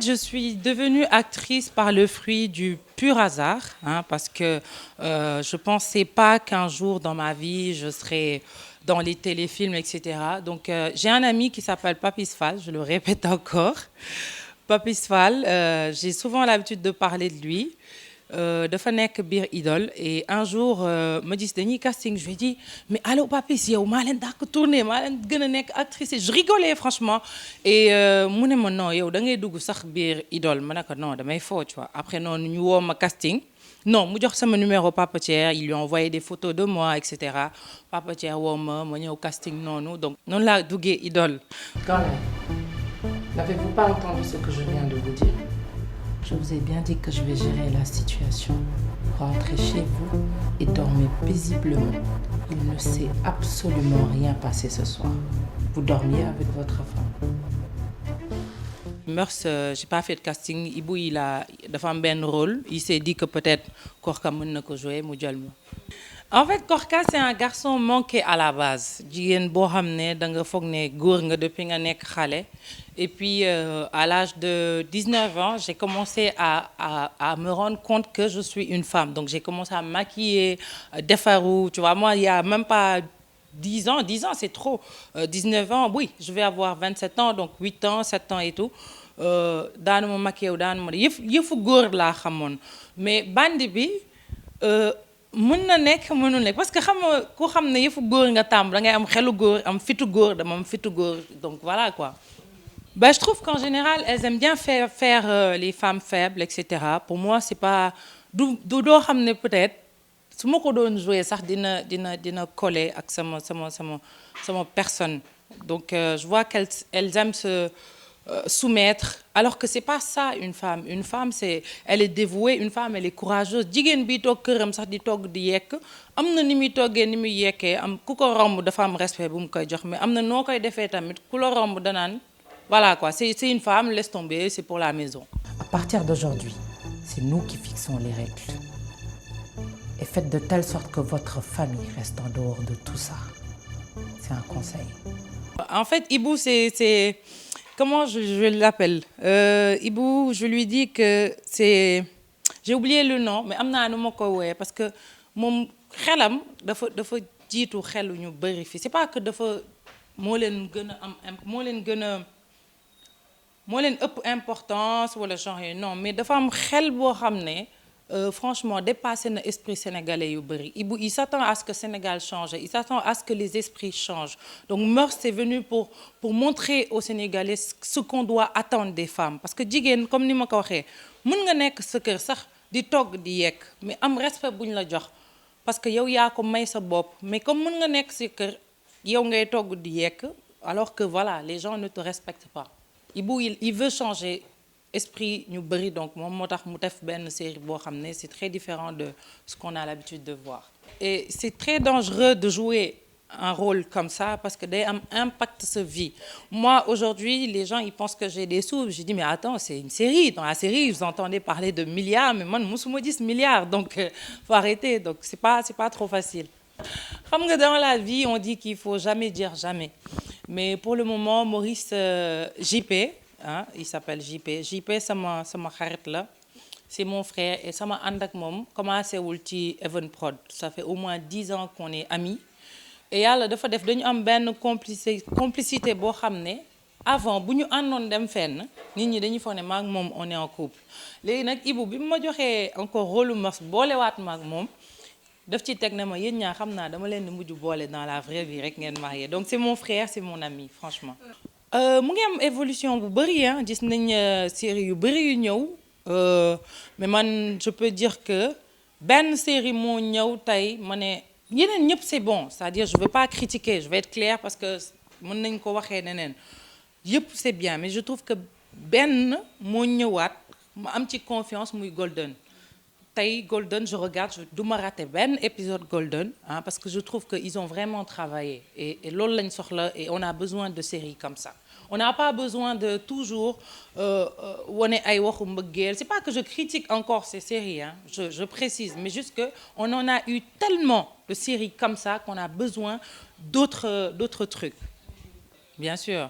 je suis devenue actrice par le fruit du pur hasard, hein, parce que je ne pensais pas qu'un jour dans ma vie, je serais dans les téléfilms, etc. Donc, j'ai un ami qui s'appelle Papis Fall, je le répète encore. Papis Fall, j'ai souvent l'habitude de parler de lui. Dafa nekk biir Idole et un jour ma gis dañuy casting je lui ai dit mais allô Papis yow maa leen dàq tourner maa leen gën a nekk actrice et je rigolais franchement et mu ne ma non yow da ngay dugg sax biir Idole ma ne ko non damay foo tu vois après noonu ñu woo ma casting non mu jox sama numéro Papa Thier il lui a envoyé des photos de moi et cetera Papa Thier woo ma ñëw casting noonu donc noonu laa duggee Idole. Quand même, n'avez-vous pas entendu ce que je viens de vous dire? Je vous ai bien dit que je vais gérer la situation. Rentrez chez vous et dormez paisiblement. Il ne s'est absolument rien passé ce soir. Vous dormiez avec votre femme. Mœurs, j'ai pas fait de casting. Ibou, il a dafa am benn rôle. Il s'est dit que peut-être Korka mën na ko jouer mu jël ma. En fait, Korka, c'est un garçon manqué à la base. Jigéen boo xam ne da nga foog ne góor nga depuis nga nekk xale. Et puis, à l'âge de 19 ans, j'ai commencé à me rendre compte que je suis une femme. Donc, j'ai commencé à me maquiller, defaru. Tu vois, moi, il n'y a même pas 10 ans, c'est trop. 19 ans, oui, je vais avoir 27 ans, donc 8 ans, 7 ans et tout. Daanu ma maquillé daanu ma yëfu góor laa xamoon mais bandi bi mën na nekk mënul nekk parce que xam nga ku xam ne yëfu góor nga tàmm da ngay am xelu góor am fitu góor dama am fitu góor donc voilà quoi. Ben, je trouve qu'en général, elles aiment bien faire les femmes faibles, etc. Pour moi, c'est pas... doo xam ne peut-être, su ma ko doon jouer sax dina coller ak sama personne. Donc, je vois qu'elles aiment se soumettre, alors que c'est pas ça une femme. Une femme, elle est dévouée, une femme, elle est courageuse. Jigéen bi toog këram sax di togg di yekk am na ni muy toggee ni muy yekkee am ku ko romb dafa am respect bu mu koy jox mais am na noo koy defee tamit ku la romb danaan voilà quoi, c'est une femme, laisse tomber, c'est pour la maison. À partir d'aujourd'hui, c'est nous qui fixons les règles. Et faites de telle sorte que votre famille reste en dehors de tout ça. C'est un conseil. En fait, Ibou, c'est... Comment je l'appelle Ibou, je lui dis que c'est... J'ai oublié le nom, mais am naa nu ma ko wooyee parce que moom xelam dafa jiitu xelu ñu bëri fi. C'est pas que dafa moo leen gën a am moo leen ëpp importance wala genre yooyu non mais dafa am xel boo xam ne franchement dépassé na esprit sénégalais yu bëri il s'attend à ce que Sénégal change il s'attend à ce que les esprits changent donc Mœurs est venu pour montrer aux Sénégalais ce qu'on doit attendre des femmes parce que jigéen comme ni ma ko waxee mën nga nekk sa kër sax di togg di yekk mais am respect bu ñu la jox parce que yow yaa ko may sa bopp mais comme mën nga nekk sa kër yow ngay togg di yekk alors que voilà les gens ne te respectent pas Ibou il veut changer esprit ñu bëri donc moom moo tax mu def benn série boo xam ne c'est très différent de ce qu'on a l'habitude de voir et c'est très dangereux de jouer un rôle comme ça parce que day am impact sa vie moi aujourd'hui les gens ils pensent que j'ai des sous je dis mais attends c'est une série dans la série vous entendez parler de milliards mais man musuma gis milliards donc faut arrêter donc c'est pas trop facile xam nga dans la vie on dit qu'il faut jamais dire jamais mais pour le moment Maurice JP ah il s'appelle JP sama xarit la c'est mon frère et sama ànd ak moom commencé wul ci Evenprod ça fait au moins 10 ans qu'on est amis et yàlla dafa def dañu am benn complicité boo xam ne avant bu ñu àndoon dem fenn nit ñi dañuy foog ne maak moom on est en couple léegi nag Ibou bi ma joxee encore rôle Mœurs boolewaat maak moom daf ci teg ne ma yéen ñaa xam naa dama leen di mujj boole dans la vraie vie rek ngeen marié donc c'est mon frère c'est mon ami franchement. mu ngi am évolution bu bëri ah gis nañ série yu bëri yu ñëw mais man je peux dire que benn série moo ñëw tey ma ne yeneen ñëpp c'est bon c'est-à-dire je veux pas critiquer je vais être claire parce que mën nañ ko waxee neneen yëpp c'est bien mais je trouve que benn moo ñëwaat ma am ci confiance muy Golden. tey Golden je regarde du ma rater benn épisode Golden hein, parce que je trouve que ils ont vraiment travaillé et loolu lañ soxla et on a besoin de séries comme ça on n'a pas besoin de toujours wane ay waxu mbëggeel c'est pas que je critique encore ces séries hein, je précise mais juste que on en a eu tellement de séries comme ça qu'on a besoin d'autres trucs bien sûr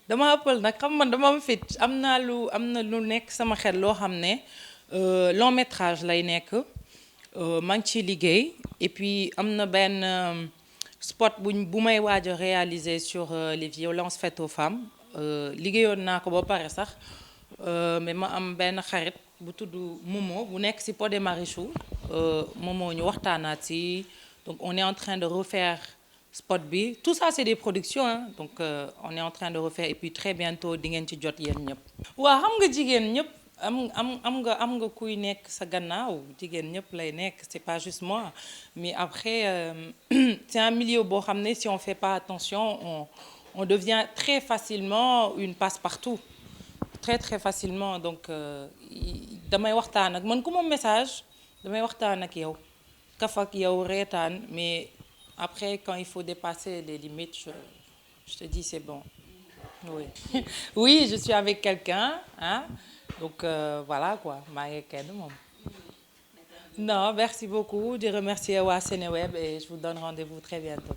dama ëppal nag xam man dama am fit am na lu nekk sama xel loo xam ne long métrage lay nekk maa ngi ciy liggéey et puis am na benn spot bu may waaj a réaliser sur les violences faites aux femmes liggéeyoon naa ko ba pare sax mais ma am benn xarit bu tudd Momo bu nekk ci Pod et Marichou Momo ñu waxtaanaat ci donc on est en train de refaire spot bi tout ça c'est des productions hein donc on est en train de refaire et puis très bientôt di ngeen ci jot yéen ñëpp. waaw xam nga jigéen ñëpp am nga kuy nekk sa gannaaw jigéen ñëpp lay nekk c'est pas juste moi mais après c'est un milieu boo xam ne si on fait pas attention on devient très facilement une passe-partout très très facilement donc damay waxtaan ak man ku ma message damay waxtaan ak yow kaf ak yow reetaan mais. Après, quand il faut dépasser les limites, je te dis c'est bon. Oui. Oui, je suis avec quelqu'un, hein? Donc voilà quoi, maa ngi kenn moom. Non, merci beaucoup. Je remercie waa Seneweb et je vous donne rendez-vous très bientôt.